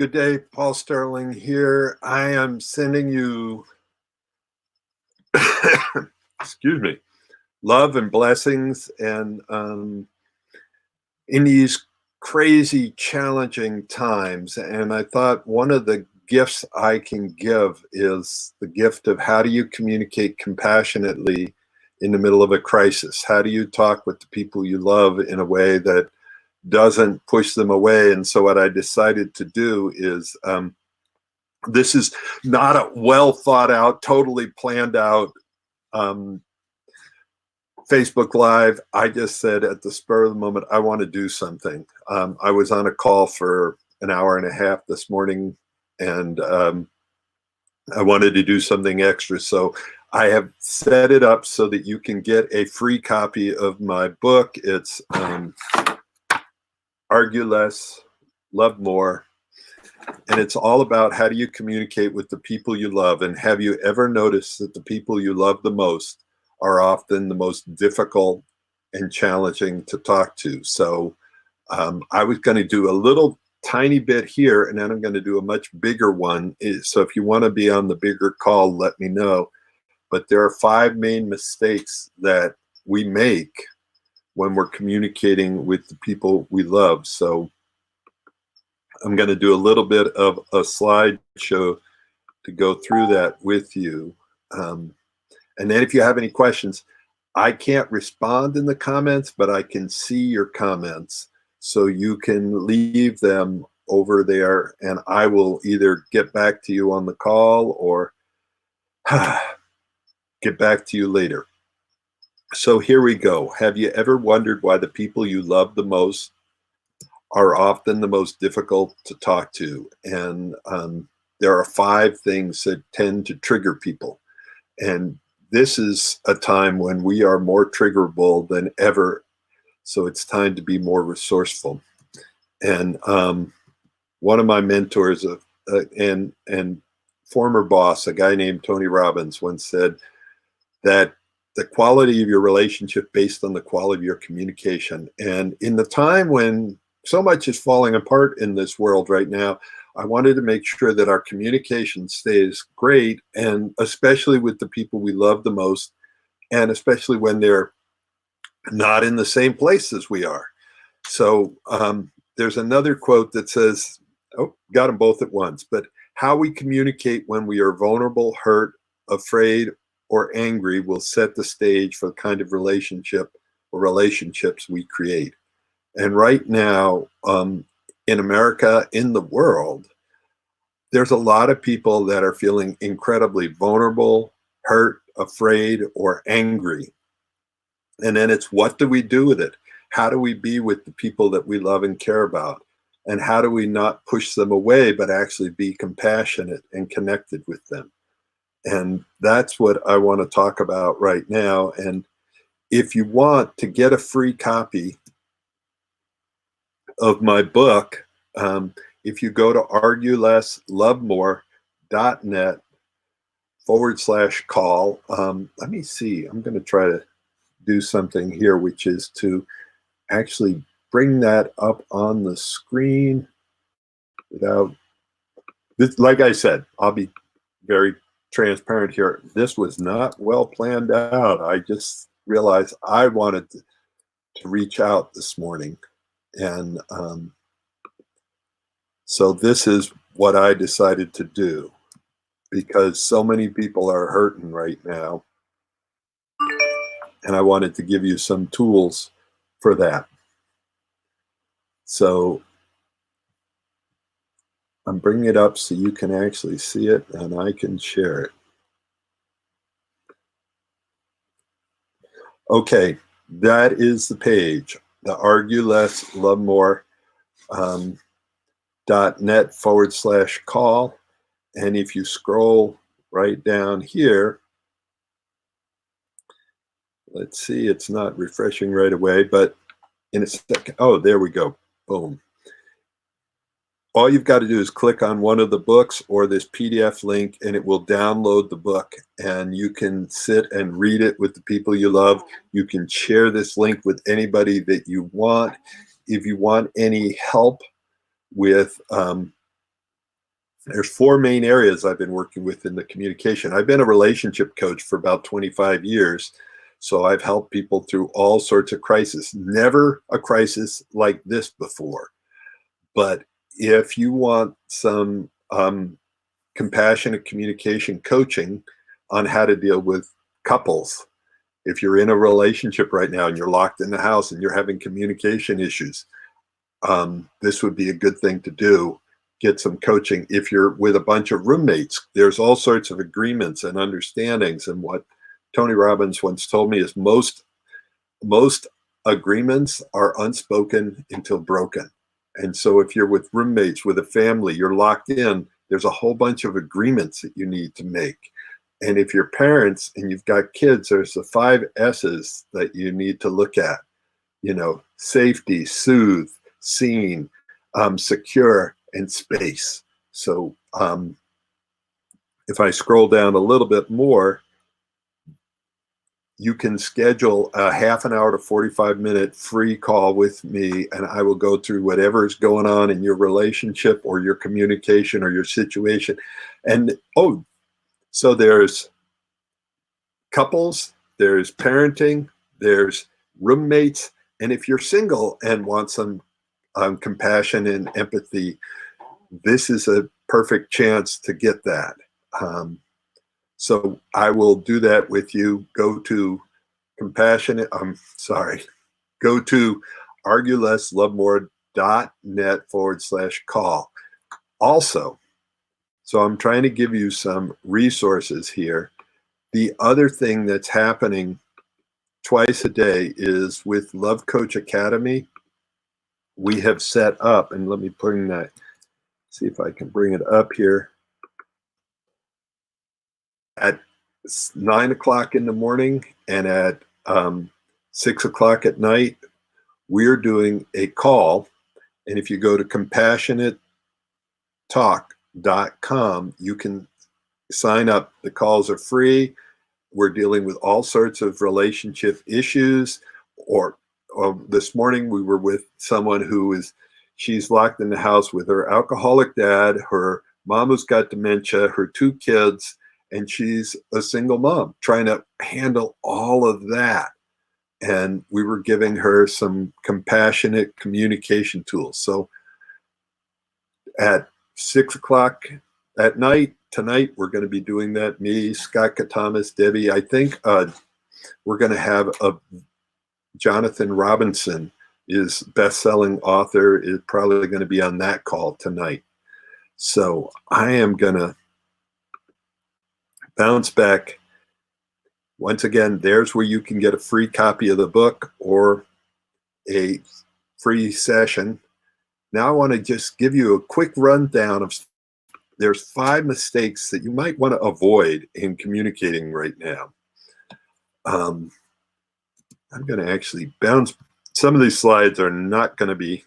Good day, Paul Sterling here. I am sending you, excuse me, love and blessings. And in these crazy, challenging times, and I thought one of the gifts I can give is the gift of how do you communicate compassionately in the middle of a crisis? How do you talk with the people you love in a way that doesn't push them away? And so what I decided to do is this is not a well thought out, totally planned out um, Facebook Live. I just said at the spur of the moment, I want to do something. I was on a call for an hour and a half this morning, and I wanted to do something extra. So I have set it up so that you can get a free copy of my book. It's Argue Less, Love More. And it's all about how do you communicate with the people you love. And have you ever noticed that the people you love the most are often the most difficult and challenging to talk to? So I was going to do a little tiny bit here, and then I'm going to do a much bigger one. So if you want to be on the bigger call, let me know. But there are 5 main mistakes that we make when we're communicating with the people we love. So I'm going to do a little bit of a slideshow to go through that with you. And then if you have any questions, I can't respond in the comments, but I can see your comments. So you can leave them over there, and I will either get back to you on the call or get back to you later. So here we go. Have you ever wondered why the people you love the most are often the most difficult to talk to? And there are 5 things that tend to trigger people. And this is a time when we are more triggerable than ever. So it's time to be more resourceful. And one of my mentors and former boss, a guy named Tony Robbins, once said that the quality of your relationship based on the quality of your communication. And in the time when so much is falling apart in this world right now, I wanted to make sure that our communication stays great, and especially with the people we love the most, and especially when they're not in the same place as we are. So there's another quote that says, oh, got them both at once, but how we communicate when we are vulnerable, hurt, afraid, or angry will set the stage for the kind of relationship or relationships we create. And right now, in America, in the world, there's a lot of people that are feeling incredibly vulnerable, hurt, afraid, or angry. And then it's, what do we do with it? How do we be with the people that we love and care about? And how do we not push them away, but actually be compassionate and connected with them? And that's what I want to talk about right now. And if you want to get a free copy of my book, if you go to arguelesslovemore.net/call, let me see, I'm going to try to do something here, which is to actually bring that up on the screen without this. Like I said, I'll be very transparent here. This was not well planned out. I just realized I wanted to reach out this morning. And so this is what I decided to do, because so many people are hurting right now. And I wanted to give you some tools for that. So I'm bringing it up so you can actually see it and I can share it. Okay, that is the page, the arguelesslovemore.net/call. And if you scroll right down here, let's see, it's not refreshing right away, but in a second, oh, there we go, boom. All you've got to do is click on one of the books or this PDF link, and it will download the book, and you can sit and read it with the people you love. You can share this link with anybody that you want. If you want any help with There's four main areas I've been working with in the communication. I've been a relationship coach for about 25 years. So I've helped people through all sorts of crises. Never a crisis like this before. But if you want some compassionate communication coaching on how to deal with couples, if you're in a relationship right now and you're locked in the house and you're having communication issues, this would be a good thing to do. Get some coaching. If you're with a bunch of roommates, there's all sorts of agreements and understandings. And what Tony Robbins once told me is most agreements are unspoken until broken. And so if you're with roommates, with a family, you're locked in, there's a whole bunch of agreements that you need to make. And if you're parents and you've got kids, there's the 5 S's that you need to look at, safety, soothe, seen, secure, and space. So if I scroll down a little bit more, you can schedule a half an hour to 45-minute free call with me, and I will go through whatever is going on in your relationship or your communication or your situation. And so there's couples, there's parenting, there's roommates, and if you're single and want some compassion and empathy, this is a perfect chance to get that. So I will do that with you. Go to arguelesslovemore.net/call. Also, so I'm trying to give you some resources here. The other thing that's happening twice a day is with Love Coach Academy. We have set up, and let me see if I can bring it up here. At 9 o'clock in the morning and at 6 o'clock at night, we're doing a call. And if you go to compassionatetalk.com, you can sign up. The calls are free. We're dealing with all sorts of relationship issues. Or this morning we were with someone she's locked in the house with her alcoholic dad, her mom who's got dementia, her 2 kids, and she's a single mom trying to handle all of that. And we were giving her some compassionate communication tools. So at 6 o'clock at night, tonight, we're going to be doing that. Me, Scott Katamas, Debbie. I think we're going to have Jonathan Robinson, is best-selling author, is probably going to be on that call tonight. So I am going to bounce back. Once again, there's where you can get a free copy of the book or a free session. Now I want to just give you a quick rundown of there's 5 mistakes that you might want to avoid in communicating right now. I'm going to actually bounce. Some of these slides are not going to be,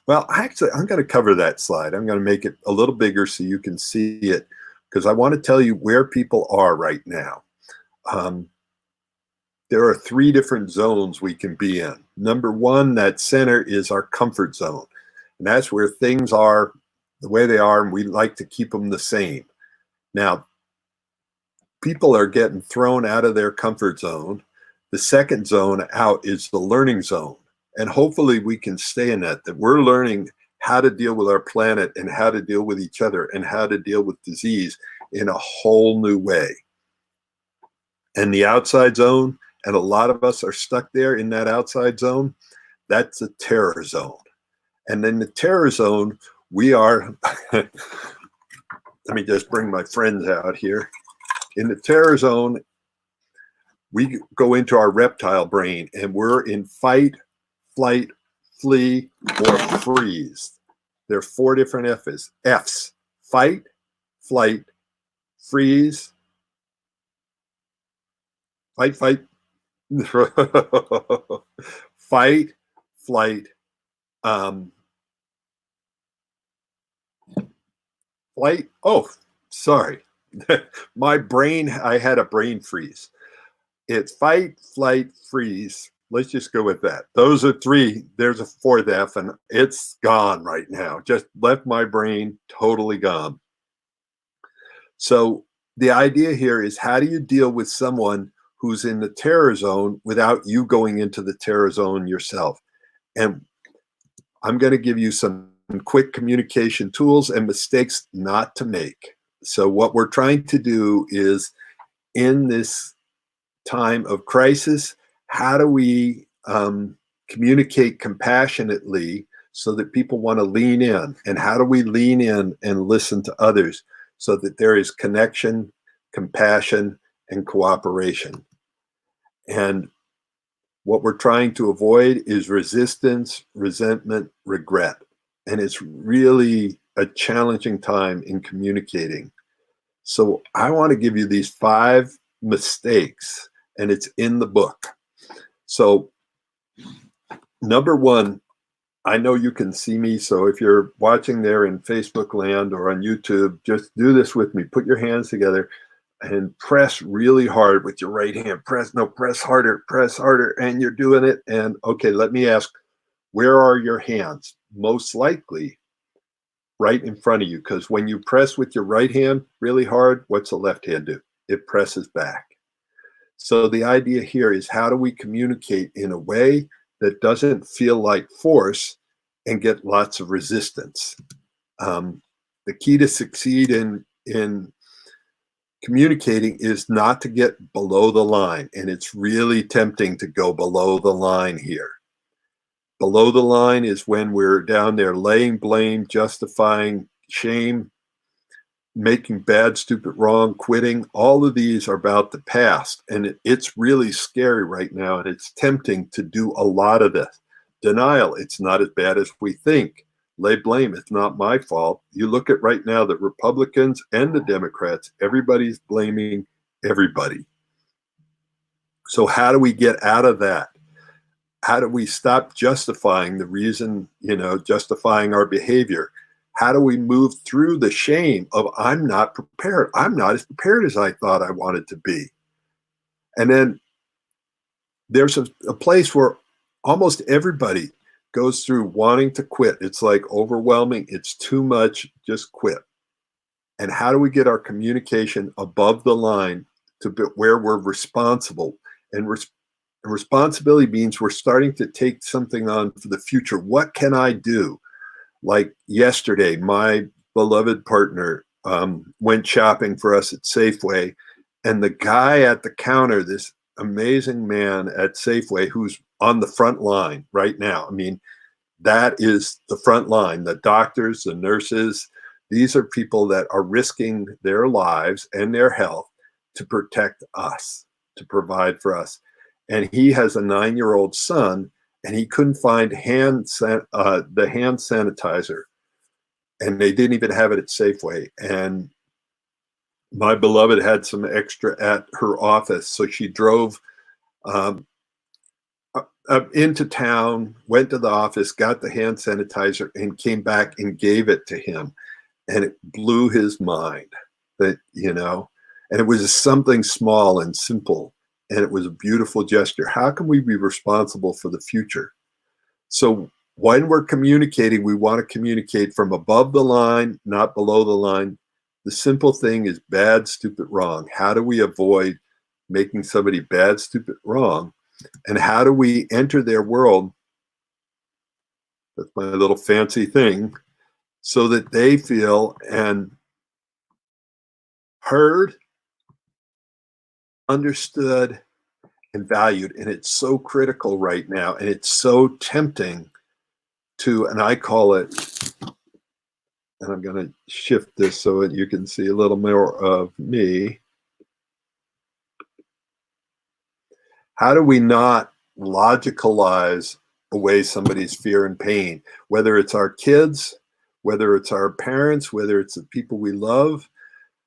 well, actually, I'm going to cover that slide. I'm going to make it a little bigger so you can see it, because I want to tell you where people are right now. There are 3 different zones we can be in. Number 1, that center is our comfort zone. And that's where things are the way they are, and we like to keep them the same. Now, people are getting thrown out of their comfort zone. The second zone out is the learning zone. And hopefully we can stay in that we're learning how to deal with our planet and how to deal with each other and how to deal with disease in a whole new way. And the outside zone, and a lot of us are stuck there in that outside zone, that's the terror zone. And then the terror zone, we are, let me just bring my friends out here. In the terror zone, we go into our reptile brain and we're in fight, flight, flee, or freeze. There are 4 different F's. Fight, flight, freeze, fight, fight, flight, flight. Oh, sorry. My brain, I had a brain freeze. It's fight, flight, freeze, let's just go with that. Those are three. There's a fourth F, and it's gone right now. Just left my brain totally gone. So the idea here is, how do you deal with someone who's in the terror zone without you going into the terror zone yourself? And I'm going to give you some quick communication tools and mistakes not to make. So what we're trying to do is, in this time of crisis, how do we communicate compassionately so that people want to lean in? And how do we lean in and listen to others so that there is connection, compassion, and cooperation? And what we're trying to avoid is resistance, resentment, regret. And it's really a challenging time in communicating. So I want to give you these 5 mistakes, and it's in the book. So number 1, I know you can see me, so if you're watching there in Facebook land or on YouTube, just do this with me. Put your hands together and press really hard with your right hand. Press harder, and you're doing it. And okay, let me ask, where are your hands? Most likely right in front of you, because when you press with your right hand really hard, what's the left hand do? It presses back. So the idea here is, how do we communicate in a way that doesn't feel like force and get lots of resistance? The key to succeed in communicating is not to get below the line. And it's really tempting to go below the line here. Below the line is when we're down there laying blame, justifying shame, making bad, stupid, wrong, quitting. All of these are about the past. And it's really scary right now. And it's tempting to do a lot of this. Denial, it's not as bad as we think. Lay blame, it's not my fault. You look at right now, the Republicans and the Democrats, everybody's blaming everybody. So how do we get out of that? How do we stop justifying the reason, justifying our behavior? How do we move through the shame of, I'm not prepared. I'm not as prepared as I thought I wanted to be. And then there's a place where almost everybody goes through wanting to quit. It's like overwhelming. It's too much. Just quit. And how do we get our communication above the line to where we're responsible? And responsibility means we're starting to take something on for the future. What can I do? Like yesterday, my beloved partner went shopping for us at Safeway, and the guy at the counter, this amazing man at Safeway who's on the front line right now. I mean, that is the front line. The doctors, the nurses, these are people that are risking their lives and their health to protect us, to provide for us. And he has a 9-year-old son, and he couldn't find the hand sanitizer, and they didn't even have it at Safeway. And my beloved had some extra at her office, so she drove into town, went to the office, got the hand sanitizer, and came back and gave it to him. And it blew his mind that, and it was something small and simple, and it was a beautiful gesture. How can we be responsible for the future? So when we're communicating, we want to communicate from above the line, not below the line. The simple thing is bad, stupid, wrong. How do we avoid making somebody bad, stupid, wrong? And how do we enter their world? That's my little fancy thing, so that they feel and heard, understood, and valued. And it's so critical right now. And it's so tempting to, and I call it, and I'm going to shift this so that you can see a little more of me. How do we not logicalize away somebody's fear and pain, whether it's our kids, whether it's our parents, whether it's the people we love?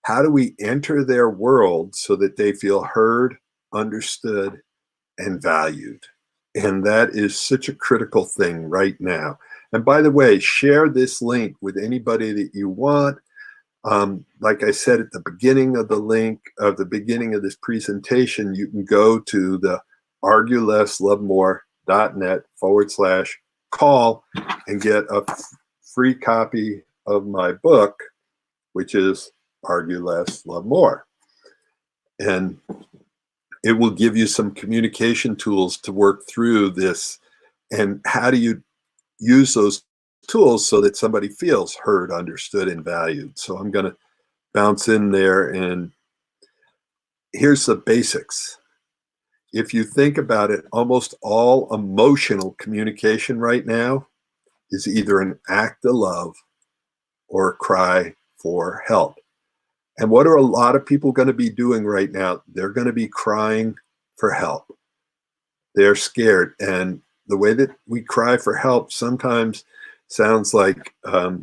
How do we enter their world so that they feel heard, understood, and valued? And that is such a critical thing right now. And by the way, share this link with anybody that you want. Like I said at the beginning of the link, of the beginning of this presentation, you can go to the arguelesslovemore.net/call and get a free copy of my book, which is Argue Less, Love More. And it will give you some communication tools to work through this. And how do you use those tools so that somebody feels heard, understood, and valued? So I'm going to bounce in there, and here's the basics. If you think about it, almost all emotional communication right now is either an act of love or a cry for help. And what are a lot of people going to be doing right now? They're going to be crying for help. They're scared. And the way that we cry for help sometimes sounds like our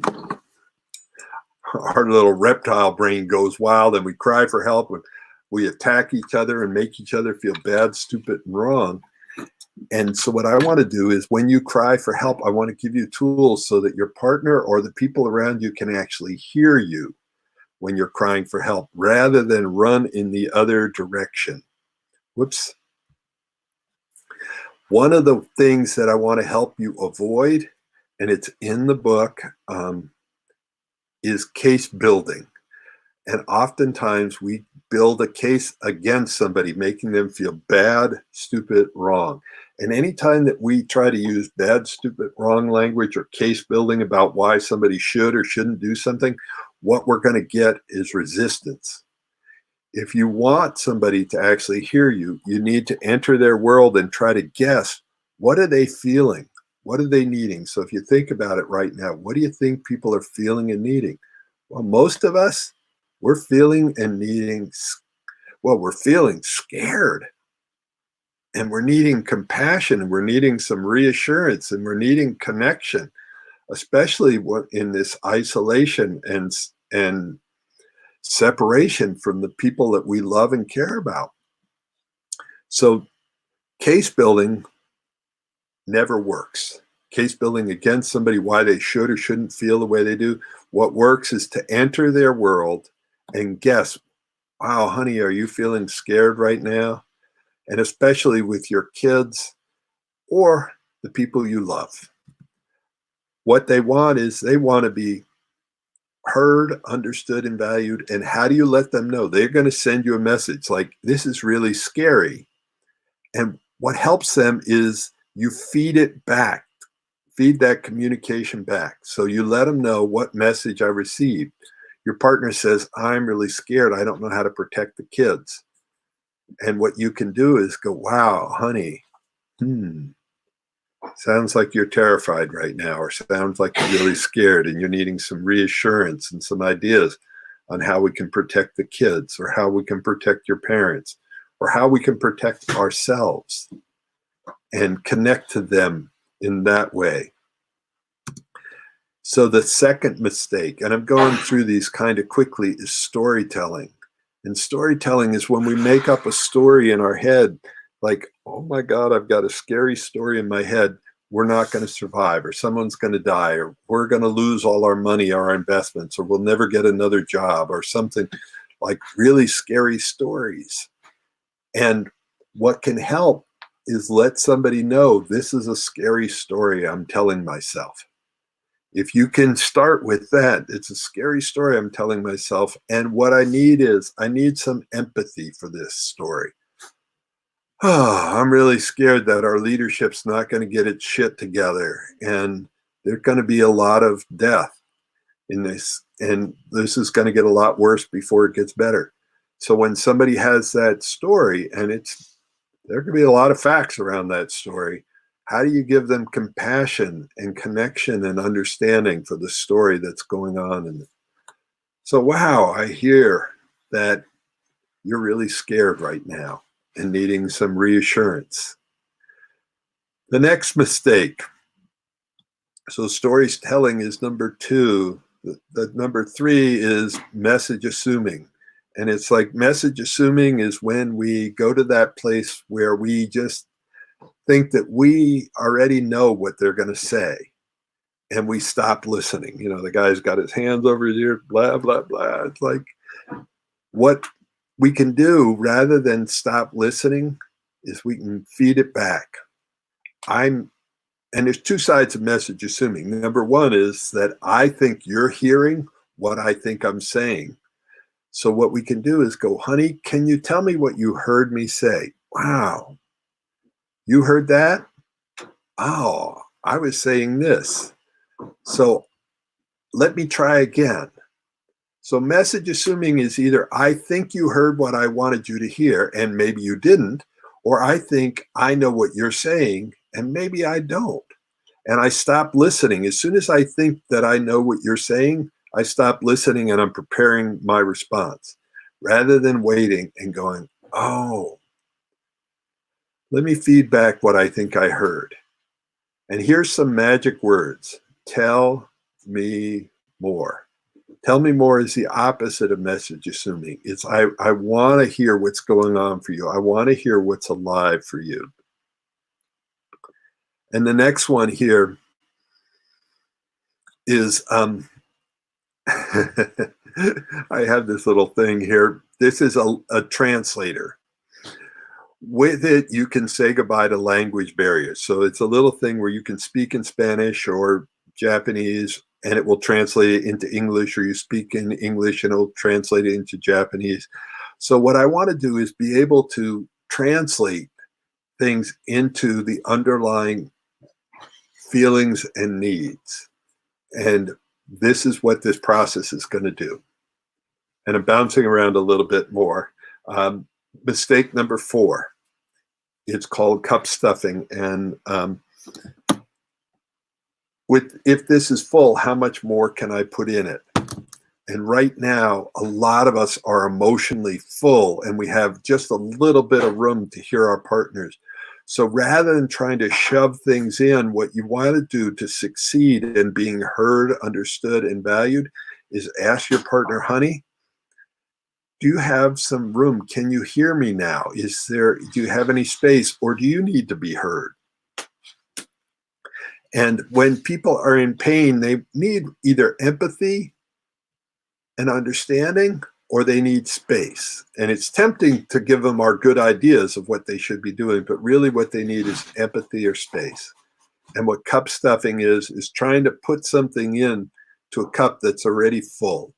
little reptile brain goes wild, and we cry for help and we attack each other and make each other feel bad, stupid, and wrong. And so what I want to do is, when you cry for help, I want to give you tools so that your partner or the people around you can actually hear you when you're crying for help, rather than run in the other direction. Whoops. One of the things that I want to help you avoid, and it's in the book, is case building. And oftentimes we build a case against somebody, making them feel bad, stupid, wrong. And anytime that we try to use bad, stupid, wrong language or case building about why somebody should or shouldn't do something, what we're going to get is resistance. If you want somebody to actually hear you, you need to enter their world and try to guess, what are they feeling? What are they needing? So if you think about it right now, what do you think people are feeling and needing? Well, most of us, we're feeling and needing, we're feeling scared. And we're needing compassion, and we're needing some reassurance, and we're needing connection, especially in this isolation and separation from the people that we love and care about. So case building never works. Case building against somebody, why they should or shouldn't feel the way they do. What works is to enter their world and guess, wow, honey, are you feeling scared right now? And especially with your kids or the people you love. What they want is, they want to be heard, understood, and valued. And how do you let them know? They're going to send you a message like, this is really scary. And what helps them is you feed it back, feed that communication back. So you let them know, what message I received. Your partner says, I'm really scared. I don't know how to protect the kids. And what you can do is go, wow, honey, sounds like you're terrified right now, or sounds like you're really scared and you're needing some reassurance and some ideas on how we can protect the kids, or how we can protect your parents, or how we can protect ourselves, and connect to them in that way. So the second mistake, and I'm going through these kind of quickly, is storytelling. And storytelling is when we make up a story in our head, like, oh my God, I've got a scary story in my head. We're not going to survive, or someone's going to die, or we're going to lose all our money, our investments, or we'll never get another job, or something like really scary stories. And what can help is let somebody know, this is a scary story I'm telling myself. If you can start with that, it's a scary story I'm telling myself. And what I need some empathy for this story. Oh, I'm really scared that our leadership's not going to get its shit together. And there's going to be a lot of death in this. And this is going to get a lot worse before it gets better. So when somebody has that story, and there could be a lot of facts around that story, how do you give them compassion and connection and understanding for the story that's going on? And so, wow, I hear that you're really scared right now and needing some reassurance. The next mistake. So storytelling is number 2. The number 3 is message assuming. And it's like, message assuming is when we go to that place where we just think that we already know what they're going to say, and we stop listening. You know, the guy's got his hands over his ear, blah, blah, blah. It's like, what we can do, rather than stop listening, is we can feed it back. And there's two sides of message assuming. Number one is that I think you're hearing what I think I'm saying. So what we can do is go, honey, can you tell me what you heard me say? Wow, you heard that? Oh, I was saying this. So let me try again. So message assuming is either I think you heard what I wanted you to hear and maybe you didn't, or I think I know what you're saying and maybe I don't. And I stop listening. As soon as I think that I know what you're saying, I stop listening and I'm preparing my response rather than waiting and going, oh, let me feed back what I think I heard. And here's some magic words. Tell me more. Tell me more is the opposite of message assuming. It's I want to hear what's going on for you. I want to hear what's alive for you. And the next one here is I have this little thing here. This is a translator. With it, you can say goodbye to language barriers. So it's a little thing where you can speak in Spanish or Japanese and it will translate it into English, or you speak in English and it'll translate it into Japanese. So what I want to do is be able to translate things into the underlying feelings and needs. And this is what this process is going to do. And I'm bouncing around a little bit more. Mistake number 4. It's called cup stuffing. And if this is full, how much more can I put in it? And right now, a lot of us are emotionally full and we have just a little bit of room to hear our partners. So rather than trying to shove things in, what you want to do to succeed in being heard, understood, and valued is ask your partner, honey, do you have some room? Can you hear me now? Do you have any space, or do you need to be heard? And when people are in pain, they need either empathy and understanding, or they need space. And it's tempting to give them our good ideas of what they should be doing, but really what they need is empathy or space. And what cup stuffing is trying to put something in to a cup that's already full.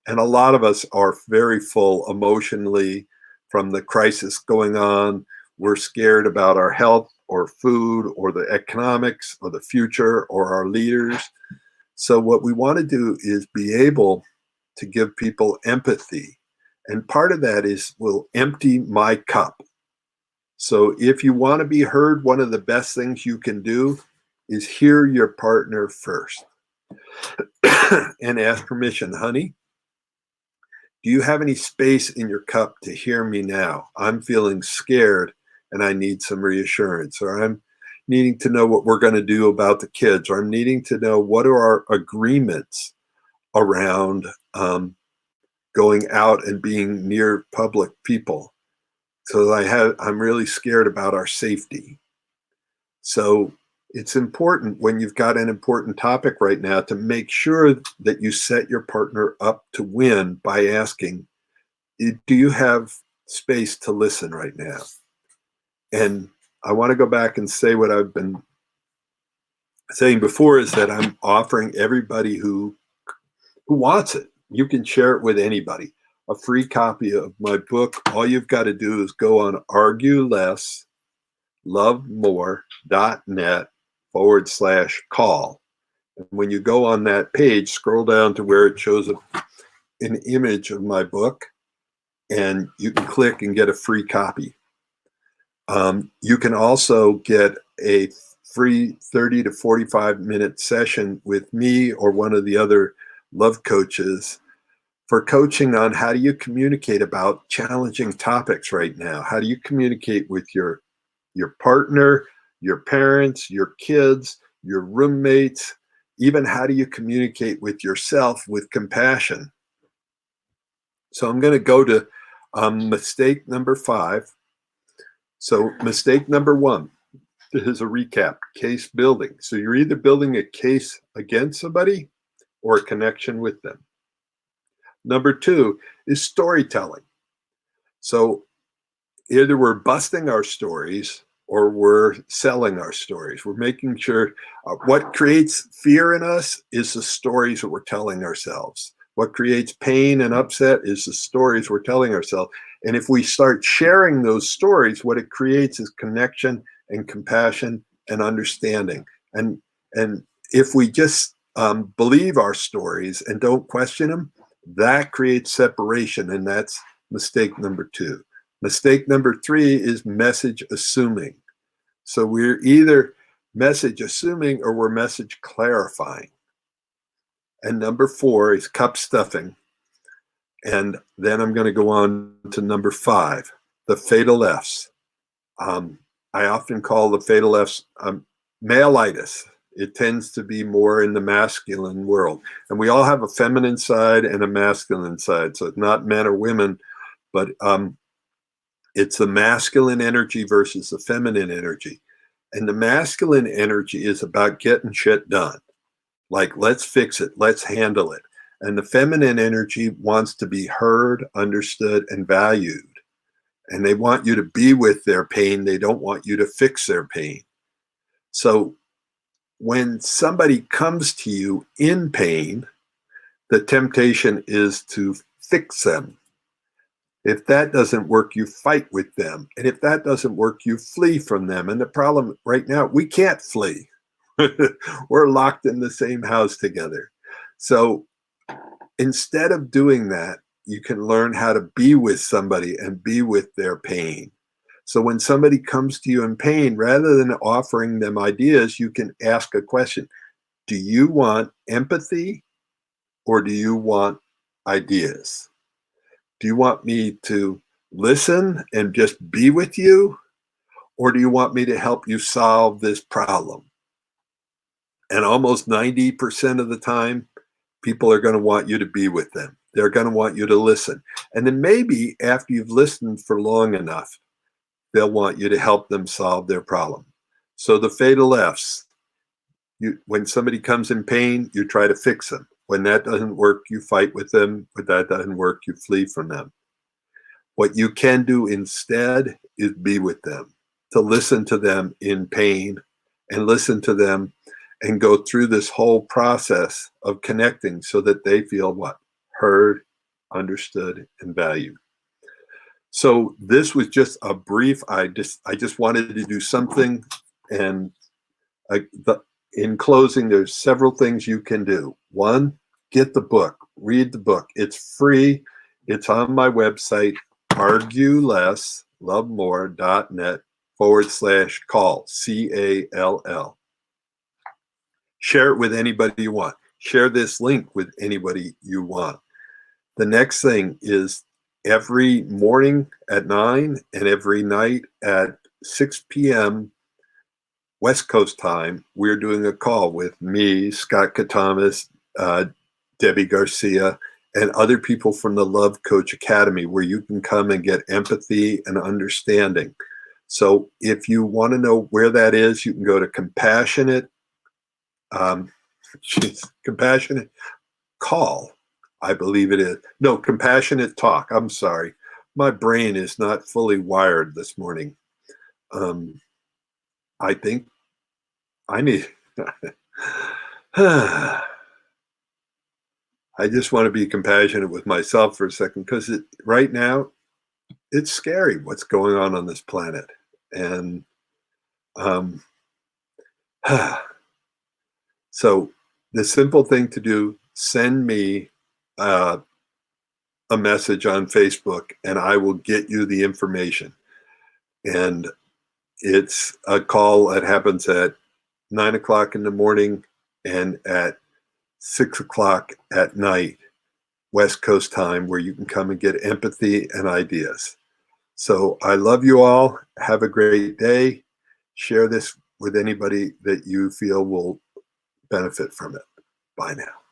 And a lot of us are very full emotionally from the crisis going on. We're scared about our health or food or the economics or the future or our leaders. So what we want to do is be able to give people empathy. And part of that is we'll empty my cup. So if you want to be heard, one of the best things you can do is hear your partner first and ask permission, honey, do you have any space in your cup to hear me now? I'm feeling scared and I need some reassurance, or I'm needing to know what we're going to do about the kids, or I'm needing to know what are our agreements around going out and being near public people. So I'm really scared about our safety. So it's important when you've got an important topic right now to make sure that you set your partner up to win by asking, do you have space to listen right now? And I want to go back and say what I've been saying before is that I'm offering everybody who wants it. You can share it with anybody. A free copy of my book. All you've got to do is go on arguelesslovemore.net/call. And when you go on that page, scroll down to where it shows an image of my book, and you can click and get a free copy. You can also get a free 30 to 45 minute session with me or one of the other love coaches for coaching on how do you communicate about challenging topics right now. How do you communicate with your partner, your parents, your kids, your roommates, even how do you communicate with yourself with compassion? So I'm going to go to mistake number 5. So mistake number 1 is a recap, case building. So you're either building a case against somebody or a connection with them. Number 2 is storytelling. So either we're busting our stories or we're selling our stories. We're making sure what creates fear in us is the stories that we're telling ourselves. What creates pain and upset is the stories we're telling ourselves. And if we start sharing those stories, what it creates is connection and compassion and understanding. And if we just believe our stories and don't question them, that creates separation, and that's mistake number 2. Mistake number 3 is message assuming. So we're either message assuming or we're message clarifying. And number 4 is cup stuffing. And then I'm going to go on to number 5, the fatal F's. I often call the fatal F's maleitis. It tends to be more in the masculine world. And we all have a feminine side and a masculine side. So it's not men or women, but it's the masculine energy versus the feminine energy. And the masculine energy is about getting shit done. Like, let's fix it, let's handle it. And the feminine energy wants to be heard, understood, and valued. And they want you to be with their pain. They don't want you to fix their pain. So when somebody comes to you in pain, the temptation is to fix them. If that doesn't work, you fight with them. And if that doesn't work, you flee from them. And the problem right now, we can't flee. We're locked in the same house together. So instead of doing that, you can learn how to be with somebody and be with their pain. So when somebody comes to you in pain, rather than offering them ideas, you can ask a question. Do you want empathy or do you want ideas? Do you want me to listen and just be with you? Or do you want me to help you solve this problem? And almost 90% of the time, people are going to want you to be with them. They're going to want you to listen. And then maybe after you've listened for long enough, they'll want you to help them solve their problem. So the fatal F's, when somebody comes in pain, you try to fix them. When that doesn't work, you fight with them. When that doesn't work, you flee from them. What you can do instead is be with them, to listen to them in pain and listen to them and go through this whole process of connecting so that they feel what? Heard, understood, and valued. So this was just a brief. I just wanted to do something, and in closing, there's several things you can do. 1, get the book, read the book. It's free. It's on my website, arguelesslovemore.net/call, CALL. Share it with anybody you want. Share this link with anybody you want. The next thing is every morning at 9 and every night at 6 p.m. West Coast time, we're doing a call with me, Scott Katamas, Debbie Garcia, and other people from the Love Coach Academy, where you can come and get empathy and understanding. So if you want to know where that is, you can go to Compassionate Call, I believe it is. No, Compassionate Talk. I'm sorry. My brain is not fully wired this morning. I think I need, I just want to be compassionate with myself for a second, because right now, it's scary what's going on this planet. And so the simple thing to do, send me a message on Facebook and I will get you the information. And it's a call that happens at 9 o'clock in the morning and at 6 o'clock at night, West Coast time, where you can come and get empathy and ideas. So I love you all. Have a great day. Share this with anybody that you feel will benefit from it. Bye now.